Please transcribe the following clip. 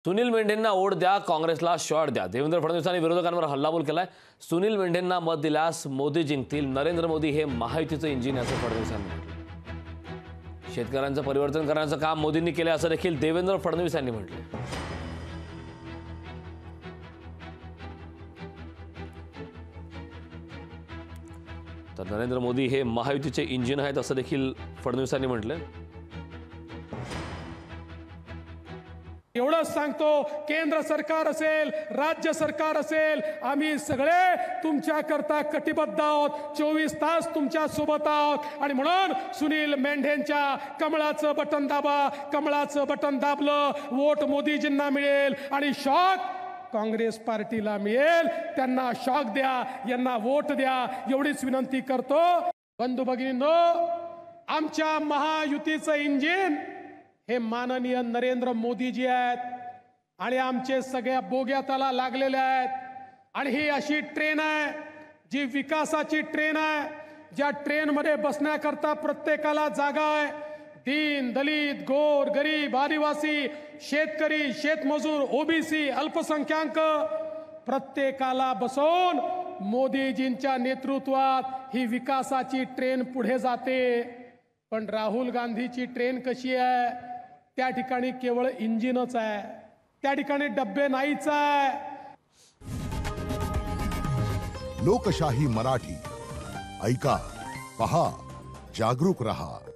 सुनील मेंढेंना ओढ द्या, काँग्रेसला शॉट द्या. देवेंद्र फडणवीसांनी विरोधकांवर हल्लाबोल केलाय. सुनील मेंढेंना मत दिल्यास मोदी जिंकतील. नरेंद्र मोदी हे महायुतीचं इंजिन असं फडणवीसांनी म्हटलं. शेतकऱ्यांचं परिवर्तन करण्याचं काम मोदींनी केलं असं देखील देवेंद्र फडणवीस यांनी म्हटलं. तर नरेंद्र मोदी हे महायुतीचे इंजिन आहेत असं देखील फडणवीसांनी म्हटलं. एवढंच सांगतो, केंद्र सरकार असेल, राज्य सरकार असेल, आम्ही सगळे तुमच्याकरता कटिबद्ध आहोत. 24 तास तुमच्या सोबत आहोत. आणि म्हणून सुनील मेंढेंच्या कमळाचं बटन दाबा. कमळाचं बटन दाबलं, वोट मोदीजींना मिळेल आणि शॉक काँग्रेस पार्टीला मिळेल. त्यांना शॉक द्या, यांना वोट द्या, एवढीच विनंती करतो. बंधू भगिनींनो, आमच्या महायुतीचं इंजिन हे माननीय नरेंद्र मोदीजी आहेत आणि आमचे सगळ्या बोग्या त्याला लागलेल्या आहेत. आणि ही अशी ट्रेन आहे जी विकासाची ट्रेन आहे, ज्या ट्रेनमध्ये बसण्याकरता प्रत्येकाला जागा आहे. दीन दलित, गोर गरीब, आदिवासी, शेतकरी, शेतमजूर, ओबीसी, अल्पसंख्याक प्रत्येकाला बसवून मोदीजींच्या नेतृत्वात ही विकासाची ट्रेन पुढे जाते. पण राहुल गांधीची ट्रेन कशी आहे? त्या ठिकाणी केवळ इंजिनच आहे, त्या ठिकाणी डब्बे नाहीच आहे. लोकशाही मराठी ऐका, पहा, जागरूक रहा.